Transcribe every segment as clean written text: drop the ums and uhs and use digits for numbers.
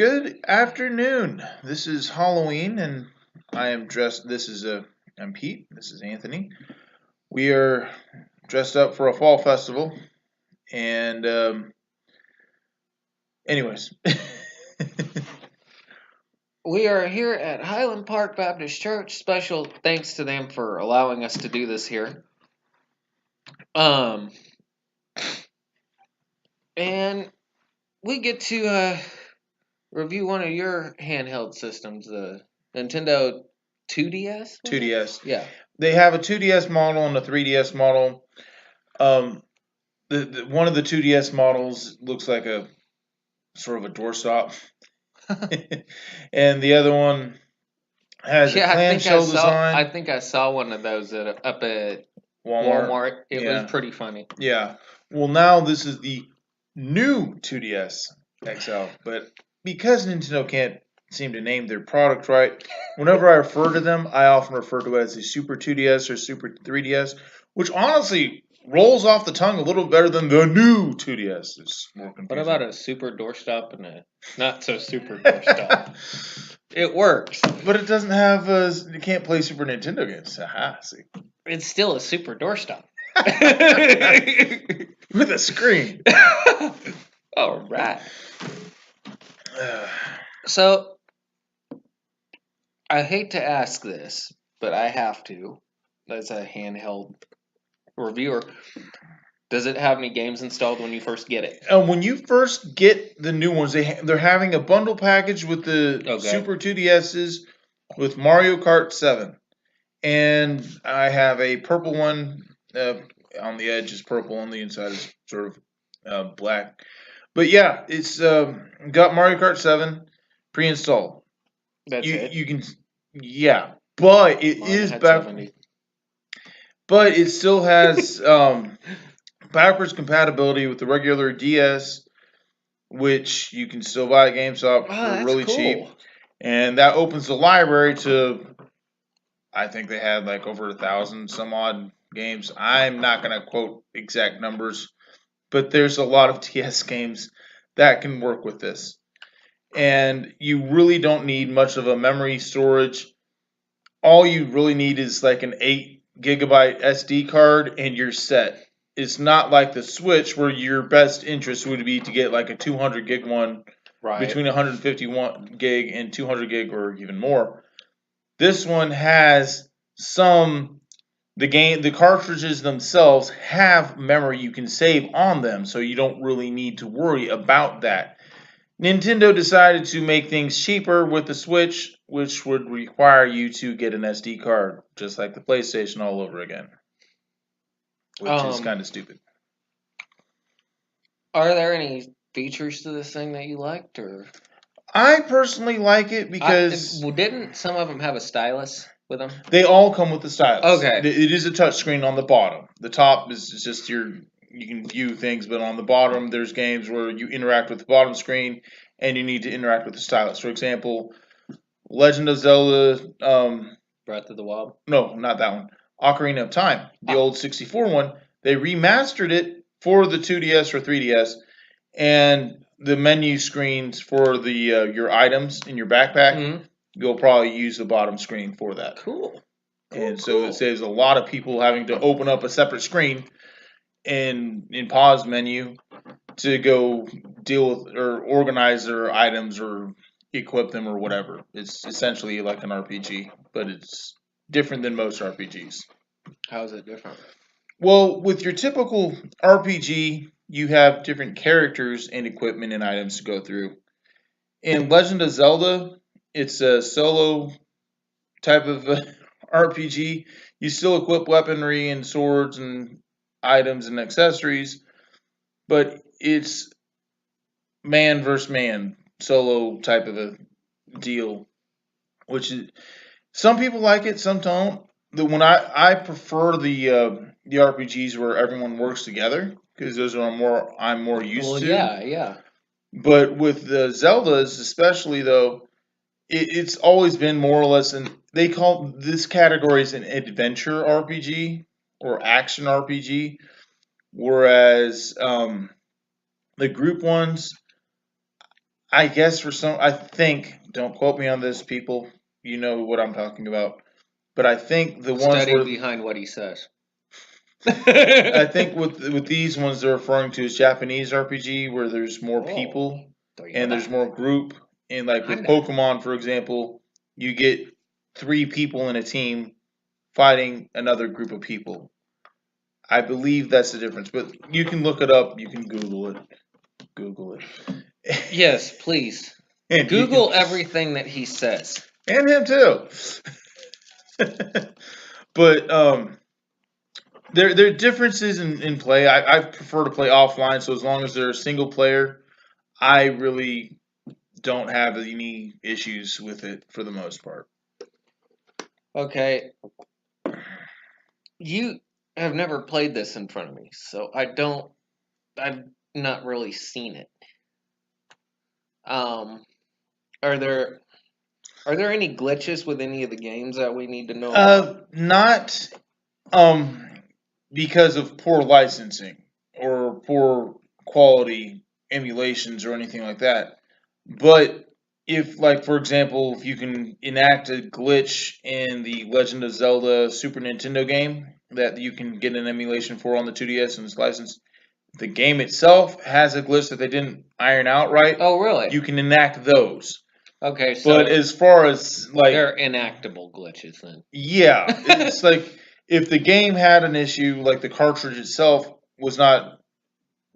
Good afternoon. This is Halloween, and I am dressed. I'm Pete. This is Anthony. We are dressed up for a fall festival, and anyways, We are here at Highland Park Baptist Church. Special thanks to them for allowing us to do this here. And we get to review one of your handheld systems, the Nintendo 2DS. 2DS. Yeah. They have a 2DS model and a 3DS model. One of the 2DS models looks like a sort of a doorstop, and the other one has a clamshell design. I think I saw one of those up at Walmart. Walmart. It Yeah. was pretty funny. Yeah. Well, now this is the new 2DS XL, but because Nintendo can't seem to name their product right, whenever I refer to them, I often refer to it as the Super 2DS or Super 3DS, which honestly rolls off the tongue a little better than the new 2DS. It's more confusing. What about a super doorstop and a not so super doorstop? It works. But it doesn't have you can't play Super Nintendo games. Aha, see. It's still a super doorstop. With a screen. All right. So, I hate to ask this, but I have to. As a handheld reviewer, does it have any games installed when you first get it? When you first get the new ones, they're having a bundle package with the Super 2DSs with Mario Kart 7. And I have a purple one. On the edge is purple, on the inside is sort of black. But yeah, it's got Mario Kart 7 pre-installed. That's it? You can, yeah. But it is back. 70. But it still has backwards compatibility with the regular DS, which you can still buy at GameStop for really cheap. And that opens the library to, I think they had like over 1,000 some odd games. I'm not going to quote exact numbers, but there's a lot of DS games that can work with this. And you really don't need much of a memory storage. All you really need is like an 8 gigabyte SD card and you're set. It's not like the Switch where your best interest would be to get like a 200 gig one, between 151 gig and 200 gig or even more. This one has the cartridges themselves have memory you can save on them, so you don't really need to worry about that. Nintendo decided to make things cheaper with the Switch, which would require you to get an SD card, just like the PlayStation all over again, which is kind of stupid. Are there any features to this thing that you liked, or? I personally like it because didn't some of them have a stylus with them? They all come with the stylus. Okay. It is a touchscreen on the bottom. The top is just you can view things, but on the bottom there's games where you interact with the bottom screen and you need to interact with the stylus. For example, Legend of Zelda Breath of the Wild? No, not that one. Ocarina of Time, the old 64 one. They remastered it for the 2DS or 3DS, and the menu screens for the your items in your backpack, you'll probably use the bottom screen for that. Cool. So it saves a lot of people having to open up a separate screen in pause menu to go deal with or organize their items or equip them or whatever. It's essentially like an RPG, but it's different than most RPGs. How is it different? Well, with your typical RPG, you have different characters and equipment and items to go through. In Legend of Zelda, it's a solo type of RPG. You still equip weaponry and swords and items and accessories, but it's man versus man solo type of a deal, which is some people like it, some don't. I prefer the RPGs where everyone works together because those are I'm more used to. Yeah. But with the Zeldas, especially though, it's always been more or less they call this category as an adventure RPG or action RPG, whereas the group ones, I guess I think, don't quote me on this, people. You know what I'm talking about. But I think the ones Study where behind what he says. I think with these ones they're referring to is Japanese RPG where there's more people and there's more group. And like with Pokemon, for example, you get 3 people in a team fighting another group of people. I believe that's the difference, but you can look it up. You can Google it. Google it. Yes, please. And Google everything that he says. And him too. But there are differences in play. I prefer to play offline, so as long as they're a single player, I really don't have any issues with it for the most part. Okay. You have never played this in front of me, so I've not really seen it. Are there any glitches with any of the games that we need to know about? Not because of poor licensing or poor quality emulations or anything like that. But if, like, for example, if you can enact a glitch in the Legend of Zelda Super Nintendo game that you can get an emulation for on the 2DS and it's licensed, the game itself has a glitch that they didn't iron out right. Oh, really? You can enact those. Okay, so but as far as like they're inactable glitches then. Yeah, it's like if the game had an issue, like the cartridge itself was not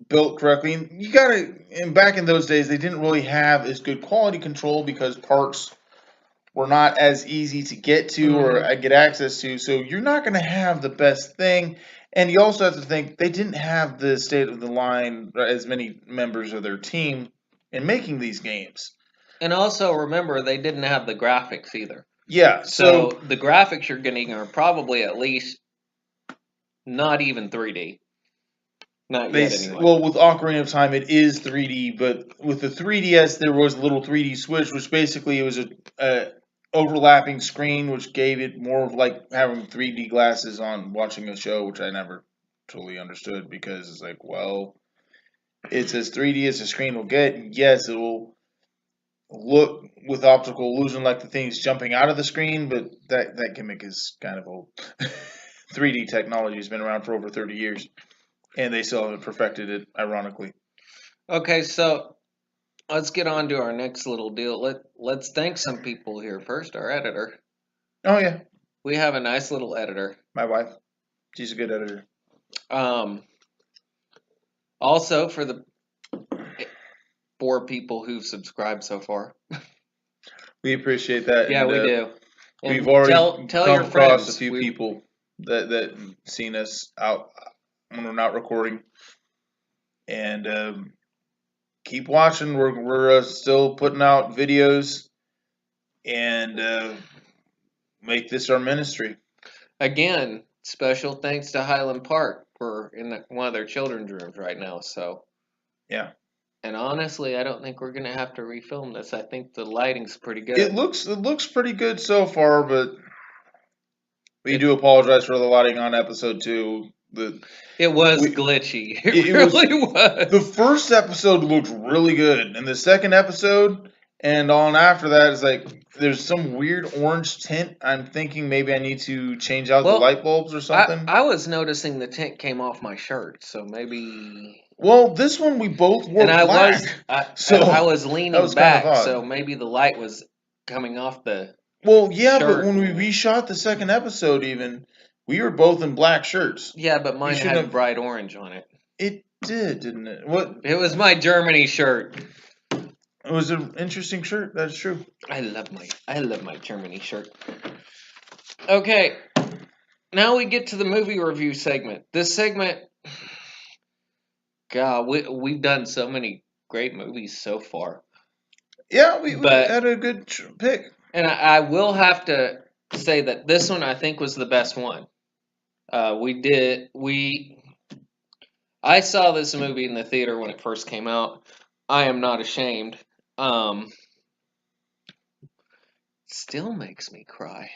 built correctly. And you gotta, and back in those days, they didn't really have as good quality control because parts were not as easy to get to or get access to. So you're not going to have the best thing. And you also have to think they didn't have the state of the line as many members of their team in making these games. And also remember, they didn't have the graphics either. Yeah, so the graphics you're getting are probably at least not even 3D. Not yet, anyway. Well, with Ocarina of Time, it is 3D, but with the 3DS, there was a little 3D switch, which basically it was a overlapping screen, which gave it more of like having 3D glasses on watching a show, which I never totally understood because it's like, well, it's as 3D as the screen will get. Yes, it will look with optical illusion like the thing's jumping out of the screen, but that gimmick is kind of old. 3D technology has been around for over 30 years. And they still haven't perfected it, ironically. Okay, so let's get on to our next little deal. Let's thank some people here first. Our editor. Oh yeah, we have a nice little editor. My wife, she's a good editor. Also for the 4 people who've subscribed so far. We appreciate that. Yeah, and, we do. And we've already tell come across a few people that seen us out when we're not recording, and keep watching. We're still putting out videos, and make this our ministry. Again, special thanks to Highland Park. We're in one of their children's rooms right now, so yeah. And honestly, I don't think we're gonna have to refilm this. I think the lighting's pretty good. It looks pretty good so far, but we do apologize for the lighting on episode 2. It was glitchy. It really was. The first episode looked really good, and the second episode and on after that is like there's some weird orange tint. I'm thinking maybe I need to change out the light bulbs or something. I was noticing the tint came off my shirt, so maybe. Well, this one we both wore black. I was leaning back, so maybe the light was coming off the. Well, yeah, shirt. But when we reshot the second episode, even we were both in black shirts. Yeah, but mine had bright orange on it. It did, didn't it? What? It was my Germany shirt. It was an interesting shirt. That's true. I love my Germany shirt. Okay, now we get to the movie review segment. This segment, God, we've done so many great movies so far. Yeah, we had a good pick. And I will have to say that this one I think was the best one. I saw this movie in the theater when it first came out. I am not ashamed. Still makes me cry.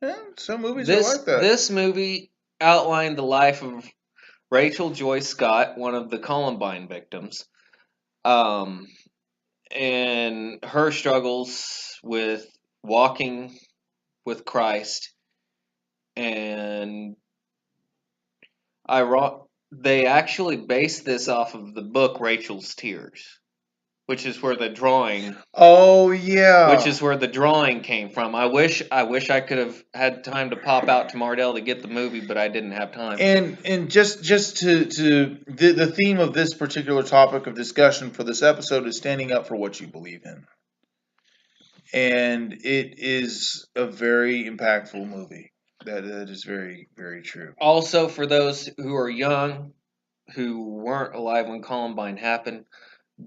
Yeah, some movies are like that. This movie outlined the life of Rachel Joy Scott, one of the Columbine victims. And and her struggles with walking with Christ, and they actually based this off of the book Rachel's Tears, which is where the drawing. Oh yeah. Which is where the drawing came from. I wish I could have had time to pop out to Mardell to get the movie, but I didn't have time. And just to the theme of this particular topic of discussion for this episode is standing up for what you believe in. And it is a very impactful movie. That is very, very true. Also, for those who are young, who weren't alive when Columbine happened,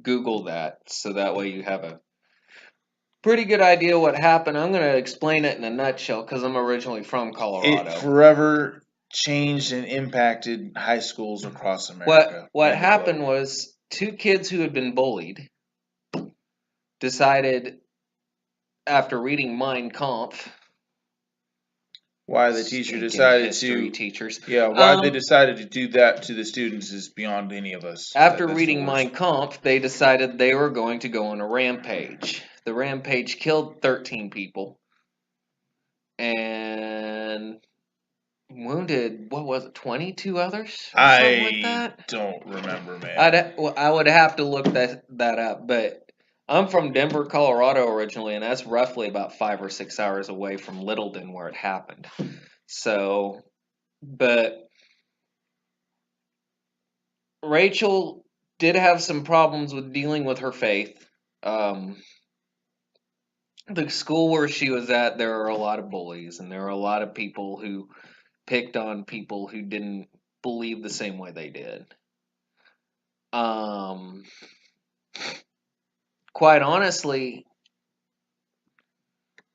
Google that, so that way you have a pretty good idea what happened. I'm going to explain it in a nutshell because I'm originally from Colorado. It forever changed and impacted high schools across America. What happened was 2 kids who had been bullied decided, after reading Mein Kampf, why the teacher decided to teachers. Yeah, why they decided to do that to the students is beyond any of us. After reading Mein Kampf, they decided they were going to go on a rampage. The rampage killed 13 people and wounded, 22 others? Something like that? Don't remember, man. I would have to look that up, but I'm from Denver, Colorado originally, and that's roughly about 5 or 6 hours away from Littleton where it happened. So, but Rachel did have some problems with dealing with her faith. The school where she was at, there are a lot of bullies, and there are a lot of people who picked on people who didn't believe the same way they did. Quite honestly,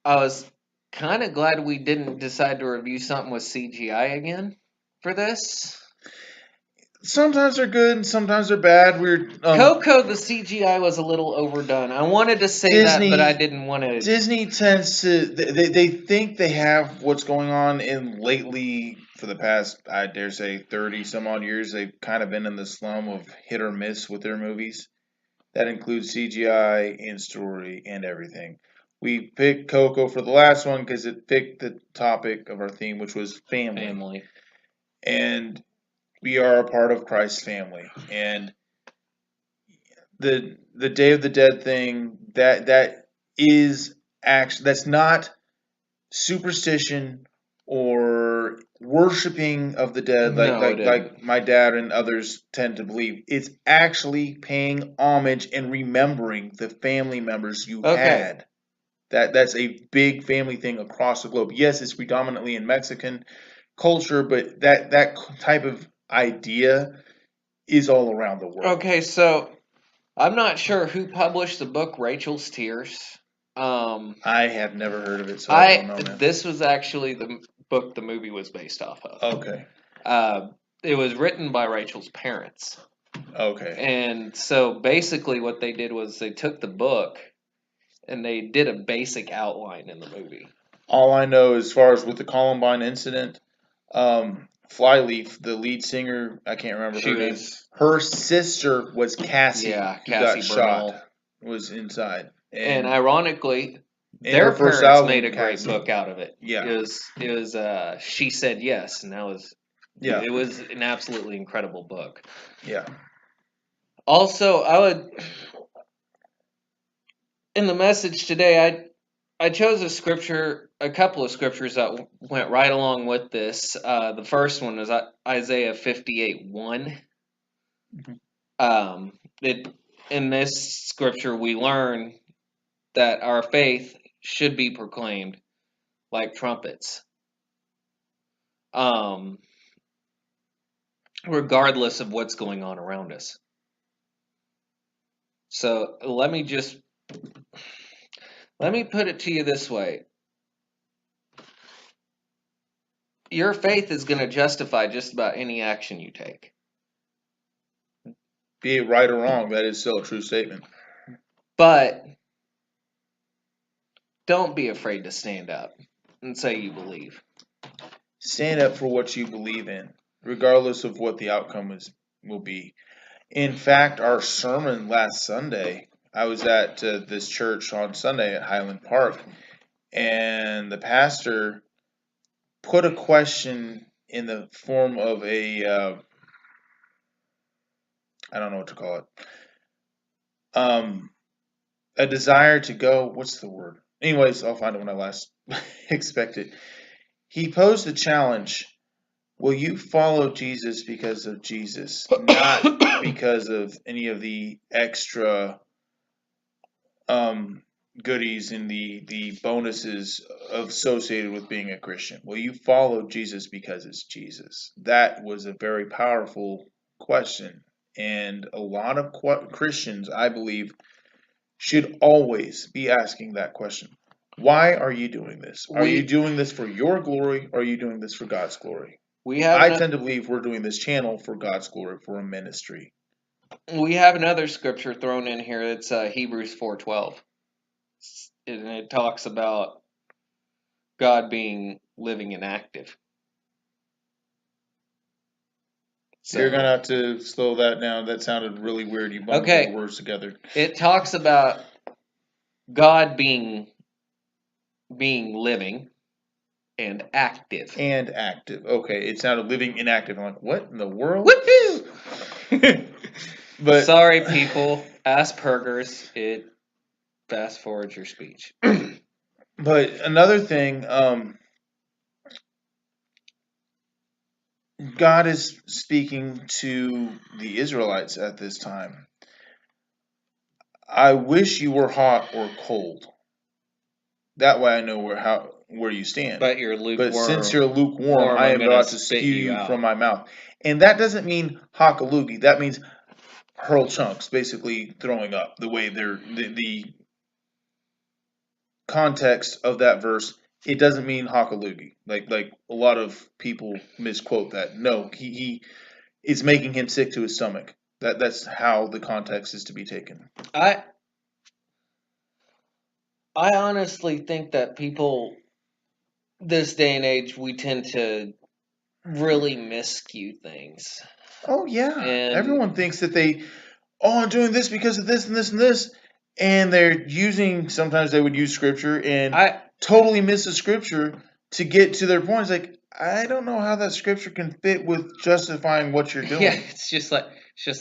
I was kind of glad we didn't decide to review something with CGI again for this. Sometimes they're good and sometimes they're bad. Coco, the CGI was a little overdone. I wanted to say Disney, that, but I didn't want to. Disney tends to they think they have what's going on, and lately for the past, I dare say, 30 some odd years, they've kind of been in the slum of hit or miss with their movies. That includes CGI and story and everything. We picked Coco for the last one because it picked the topic of our theme, which was family. And we are a part of Christ's family. And the Day of the Dead thing, that is actually, that's not superstition or worshiping of the dead like my dad and others tend to believe. It's actually paying homage and remembering the family members you had. That's a big family thing across the globe. Yes, it's predominantly in Mexican culture, but that type of idea is all around the world. Okay, so I'm not sure who published the book Rachel's Tears. I have never heard of it, so I don't know. Man. This was actually the book the movie was based off of. Okay. It was written by Rachel's parents. Okay. And so basically what they did was they took the book and they did a basic outline in the movie. All I know as far as with the Columbine incident, Flyleaf, the lead singer, I can't remember her name. Her sister was Cassie, who got shot, was inside. And ironically, their parents made a great book out of it. Yeah. It was She Said Yes, and that was it was an absolutely incredible book. Yeah. Also, in the message today, I chose a couple of scriptures that went right along with this. The first one is Isaiah 58:1. Mm-hmm. In this scripture, we learn that our faith should be proclaimed like trumpets, regardless of what's going on around us. So let me put it to you this way. Your faith is going to justify just about any action you take. Be it right or wrong, that is still a true statement. But don't be afraid to stand up and say you believe. Stand up for what you believe in, regardless of what the outcome will be. In fact, our sermon last Sunday I was at this church on Sunday at Highland Park, and the pastor put a question in the form of I don't know what to call it, a desire to go. What's the word? Anyways, I'll find it when I last expect it. He posed a challenge. Will you follow Jesus because of Jesus, not because of any of the extra goodies and the bonuses associated with being a Christian? Will you follow Jesus because it's Jesus? That was a very powerful question. And a lot of Christians, I believe, should always be asking that question. Why are you doing this? Are you doing this for your glory, or are you doing this for God's glory? I tend to believe we're doing this channel for God's glory, for a ministry. We have another scripture thrown in here. It's Hebrews 4:12. And it talks about God being living and active. So you're going to have to slow that down. That sounded really weird. You bundled the words together. It talks about God being living and active. And active. Okay, it sounded living inactive. I'm like, what in the world? Woohoo! But sorry, people. Asperger's. It fast forwards your speech. But another thing, God is speaking to the Israelites at this time. I wish you were hot or cold. That way I know where you stand. But you're lukewarm. But since you're lukewarm, I am about to spew you from my mouth. And that doesn't mean hockaloogie. That means hurl chunks, basically throwing up. The way the context of that verse, it doesn't mean hockaloogie. Like a lot of people misquote that. No, he is making him sick to his stomach. That's how the context is to be taken. I honestly think that people this day and age, we tend to really miscue things. Oh yeah, and everyone thinks that I'm doing this because of this and this and this, and they're using. Sometimes they would use scripture and totally miss the scripture to get to their point. It's like, I don't know how that scripture can fit with justifying what you're doing. Yeah, it's just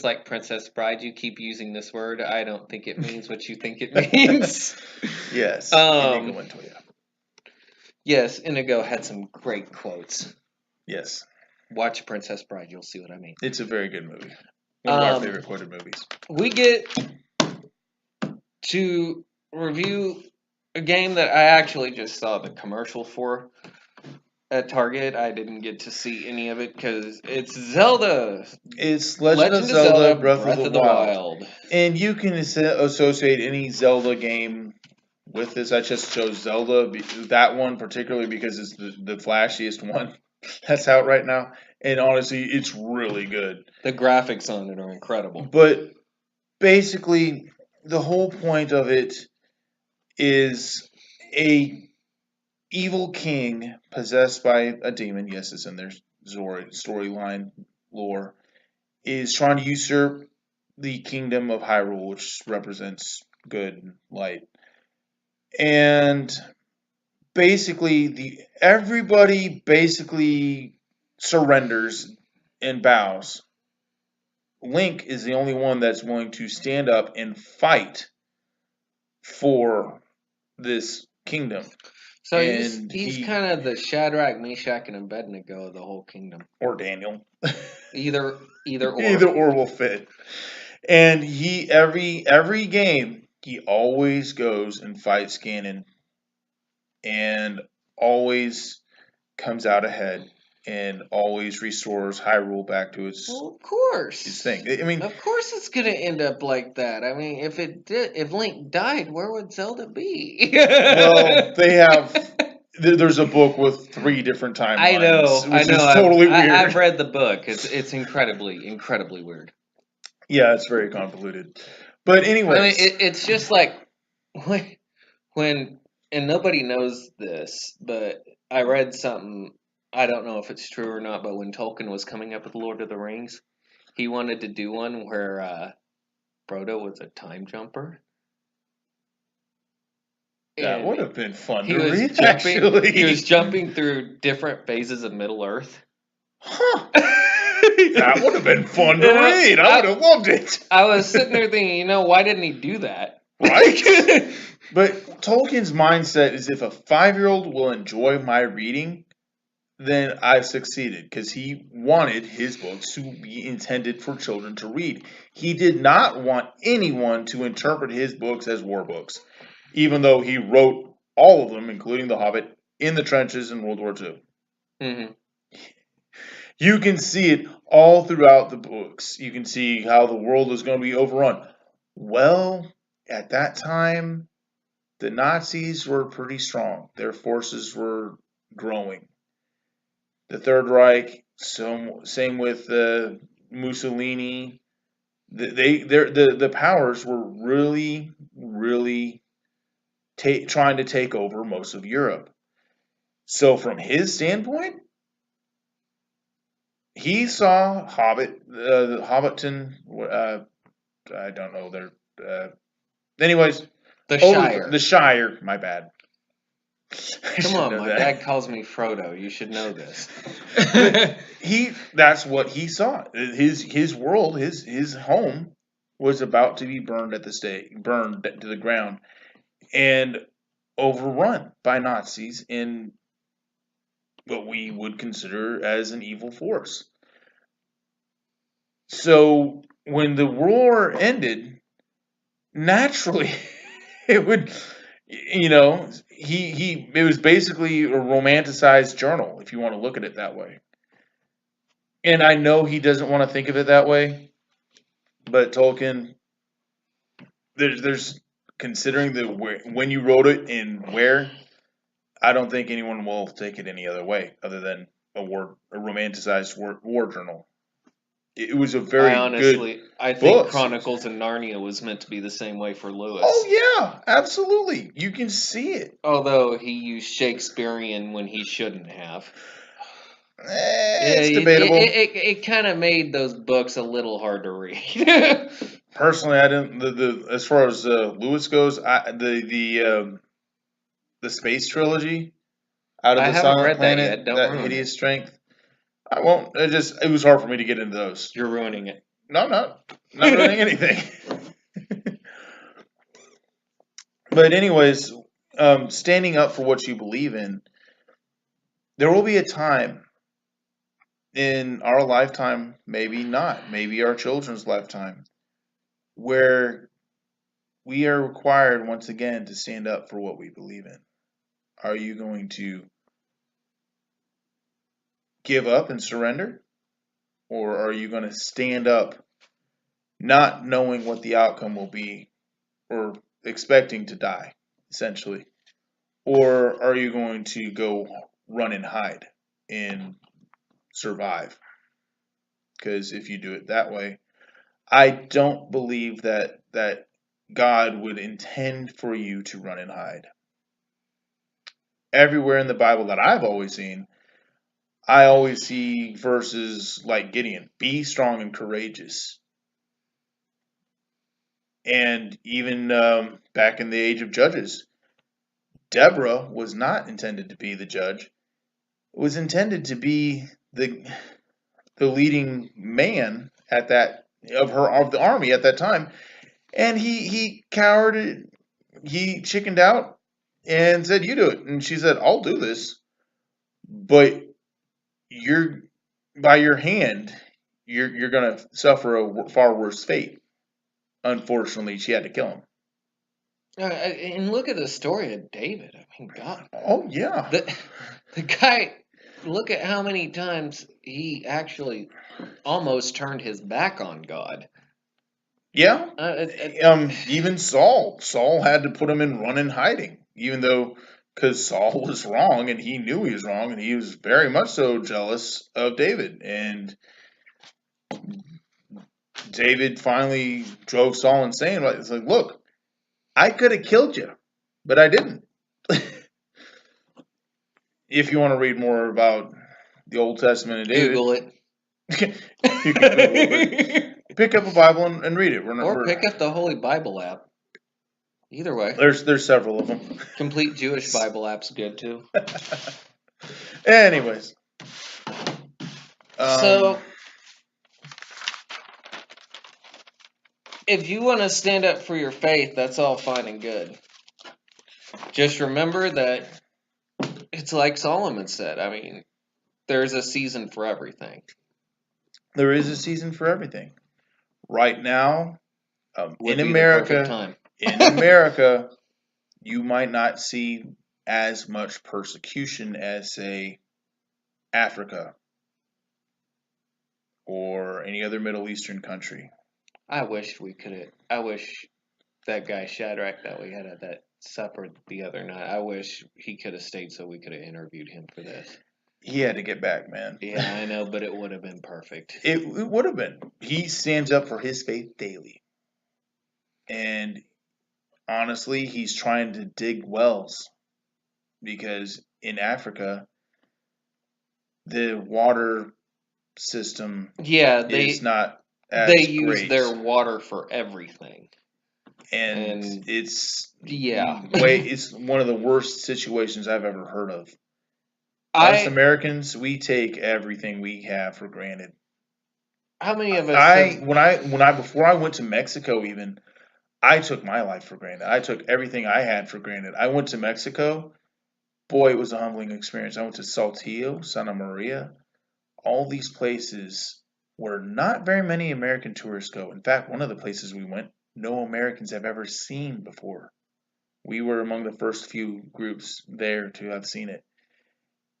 like Princess Bride. You keep using this word. I don't think it means what you think it means. Yes. Inigo Montoya. Yes, Inigo had some great quotes. Yes. Watch Princess Bride. You'll see what I mean. It's a very good movie. One of our favorite quoted movies. We get to review a game that I actually just saw the commercial for at Target. I didn't get to see any of it because it's Zelda. It's Legend of Zelda Breath of the Wild. And you can associate any Zelda game with this. I just chose Zelda, that one particularly because it's the flashiest one that's out right now. And honestly, it's really good. The graphics on it are incredible. But basically, the whole point of it is a evil king possessed by a demon. Yes, it's in their storyline lore. Is trying to usurp the kingdom of Hyrule, which represents good and light. And basically, everybody basically surrenders and bows. Link is the only one that's willing to stand up and fight for this kingdom. So he's kind of the Shadrach, Meshach, and Abednego of the whole kingdom. Or Daniel. Either or. Either or will fit. And every game, he always goes and fights Ganon. And always comes out ahead. And always restores Hyrule back to its thing. I mean, of course, it's gonna end up like that. I mean, if Link died, where would Zelda be? Well, they have. There's a book with 3 different timelines. I know. Which is totally weird. I've read the book. It's incredibly weird. Yeah, it's very convoluted. But anyway, I mean, it's just like when and nobody knows this, but I read something. I don't know if it's true or not, but when Tolkien was coming up with Lord of the Rings, he wanted to do one where Frodo was a time jumper. That would have been fun he to was read, jumping. actually. He was jumping through different phases of Middle Earth. Huh. That would have been fun to read. I would have loved it. I was sitting there thinking, why didn't he do that? Right? But Tolkien's mindset is if a 5-year-old will enjoy my reading, then I've succeeded, because he wanted his books to be intended for children to read. He did not want anyone to interpret his books as war books, even though he wrote all of them, including The Hobbit, in the trenches in World War II. Mm-hmm. You can see it all throughout the books. You can see how the world is going to be overrun. Well, at that time, the Nazis were pretty strong. Their forces were growing. The Third Reich, same with Mussolini. The powers were really, really trying to take over most of Europe. So from his standpoint, he saw the Hobbiton. I don't know their. Anyways, the Shire. The Shire. My bad. Come on, my dad calls me Frodo. You should know this. That's what he saw. His world, his home, was about to be burned at the stake, burned to the ground, and overrun by Nazis in what we would consider as an evil force. So when the war ended, naturally, it would, it was basically a romanticized journal, if you want to look at it that way. And I know he doesn't want to think of it that way, but Tolkien, there's considering when you wrote it and where, I don't think anyone will take it any other way other than a romanticized war journal. It was a very I think Chronicles of Narnia was meant to be the same way for Lewis. Oh yeah, absolutely. You can see it. Although he used Shakespearean when he shouldn't have. It's debatable. It kind of made those books a little hard to read. Personally, I didn't. As far as Lewis goes, the space trilogy, Out of the Silent Planet, that Hideous Strength. I won't. It was hard for me to get into those. You're ruining it. No, I'm not ruining anything. But anyways, standing up for what you believe in, there will be a time in our lifetime, maybe not, maybe our children's lifetime, where we are required once again to stand up for what we believe in. Are you going to give up and surrender? Or are you going to stand up not knowing what the outcome will be, or expecting to die, essentially? Or are you going to go run and hide and survive? Because if you do it that way, I don't believe that God would intend for you to run and hide. Everywhere in the Bible that I've always seen, I always see verses like Gideon, be strong and courageous. And even back in the age of Judges, Deborah was not intended to be the judge. It was intended to be the leading man at that of the army at that time, and he cowered, he chickened out and said, "You do it." And she said, "I'll do this, but by your hand, you're gonna suffer a far worse fate." Unfortunately, she had to kill him. And look at the story of David. I mean, God. Oh yeah. The guy. Look at how many times he actually almost turned his back on God. Yeah. Even Saul. Saul had to put him in run and hiding, even though, because Saul was wrong and he knew he was wrong, and he was very much so jealous of David. And David finally drove Saul insane. It's like, look, I could have killed you, but I didn't. If you want to read more about the Old Testament of David, Google it. You can Google it. Pick up a Bible and read it. Or pick up the Holy Bible app. Either way. There's several of them. Complete Jewish Bible app's good too. Anyways. So, if you want to stand up for your faith, that's all fine and good. Just remember that it's like Solomon said. I mean, there's a season for everything. There is a season for everything. Right now, Would in be the perfect America, you might not see as much persecution as, say, Africa or any other Middle Eastern country. I wish that guy Shadrach that we had at that supper the other night, I wish he could have stayed so we could have interviewed him for this. He had to get back, man. Yeah, I know, but it would have been perfect. It would have been. He stands up for his faith daily. And honestly, he's trying to dig wells because in Africa, the water system is not as they use great. Their water for everything. And it's it's one of the worst situations I've ever heard of. Us Americans, we take everything we have for granted. How many of us? Before I went to Mexico, even I took my life for granted. I took everything I had for granted. I went to Mexico. Boy, it was a humbling experience. I went to Saltillo, Santa Maria, all these places where not very many American tourists go. In fact, one of the places we went, no Americans have ever seen before. We were among the first few groups there to have seen it.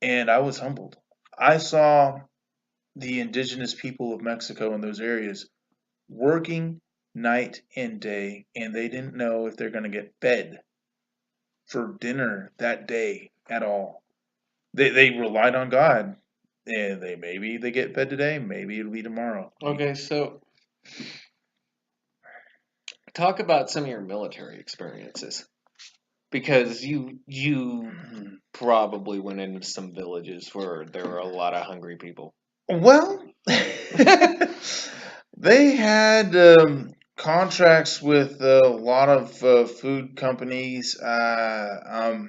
And I was humbled. I saw the indigenous people of Mexico in those areas working night and day, and they didn't know if they're going to get fed for dinner that day at all. They relied on God, and maybe they get fed today, maybe it'll be tomorrow. Okay, so talk about some of your military experiences, because you probably went into some villages where there were a lot of hungry people. Well, they had contracts with a lot of food companies that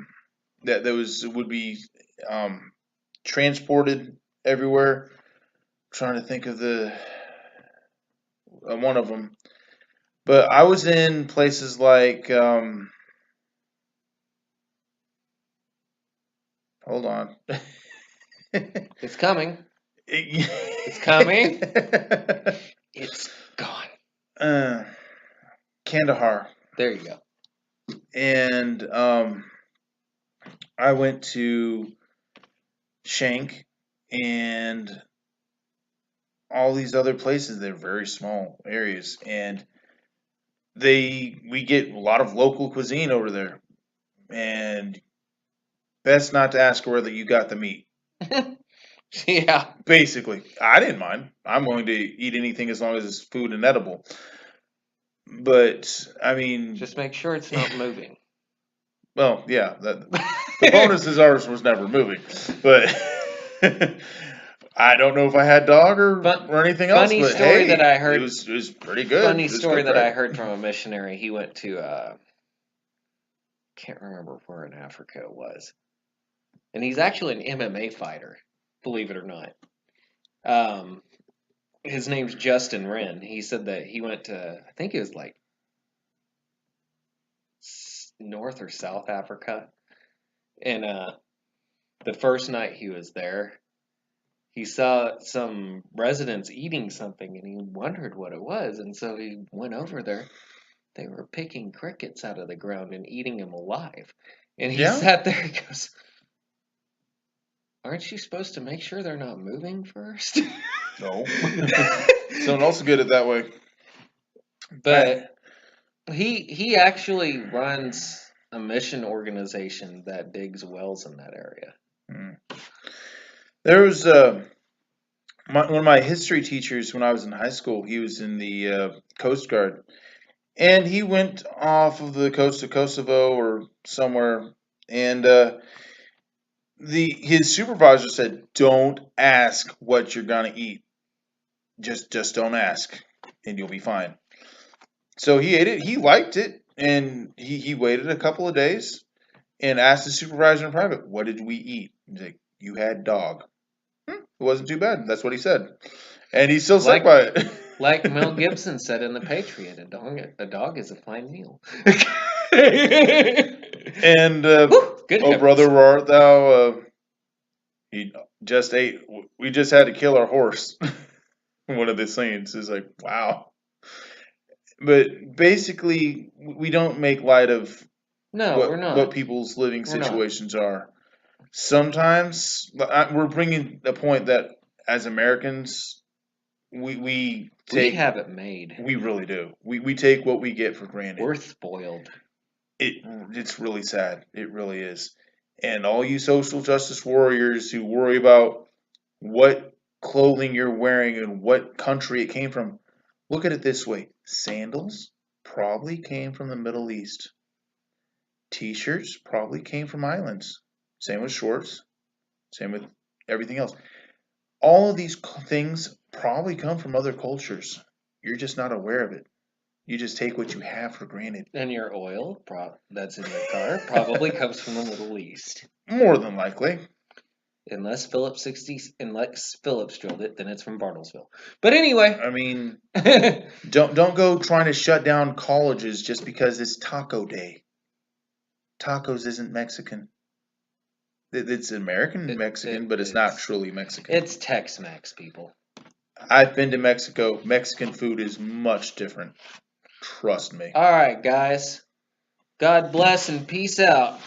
those would be transported everywhere. I'm trying to think of the one of them, but I was in places like hold on. It's coming. It's coming. It's gone. Kandahar. There you go. And I went to Shank and all these other places. They're very small areas, and we get a lot of local cuisine over there. And best not to ask whether you got the meat. Yeah. Basically, I didn't mind. I'm willing to eat anything as long as it's food and edible. But I mean, just make sure it's not moving. Well, yeah, the bonus is ours was never moving, but I don't know if I had dog or anything else. Funny story that I heard. It was pretty good. Funny story that I heard from a missionary. He went to can't remember where in Africa it was, and he's actually an MMA fighter, believe it or not. His name's Justin Wren. He said that he went to, I think it was like North or South Africa, and the first night he was there, he saw some residents eating something, and he wondered what it was, and so he went over there. They were picking crickets out of the ground and eating them alive, and he sat there and goes, "Aren't you supposed to make sure they're not moving first?" No. Someone else good at that way. But he actually runs a mission organization that digs wells in that area. There was one of my history teachers when I was in high school. He was in the Coast Guard, and he went off of the coast of Kosovo or somewhere, and his supervisor said, "Don't ask what you're gonna eat. Just don't ask, and you'll be fine." So he ate it. He liked it. And he waited a couple of days and asked the supervisor in private, "What did we eat?" He's like, "You had dog." It wasn't too bad. That's what he said. And he's still stuck by it. Like Mel Gibson said in The Patriot, a dog is a fine meal. And Good oh, brother, where art thou? He just ate. We just had to kill our horse. One of the scenes is like, wow. But basically, we don't make light of No, we're not. what people's living situations are. Sometimes we're bringing the point that as Americans, we have it made. We really do. We take what we get for granted. We're spoiled. It's really sad. It really is. And all you social justice warriors who worry about what clothing you're wearing and what country it came from, look at it this way. Sandals probably came from the Middle East. T-shirts probably came from islands. Same with shorts. Same with everything else. All of these things probably come from other cultures. You're just not aware of it. You just take what you have for granted. And your oil that's in your car probably comes from the Middle East. More than likely. Unless Phillips drilled it, then it's from Bartlesville. But anyway, I mean, don't go trying to shut down colleges just because it's Taco Day. Tacos isn't Mexican. It's American Mexican, but it's not truly Mexican. It's Tex-Mex, people. I've been to Mexico. Mexican food is much different. Trust me. All right, guys. God bless and peace out.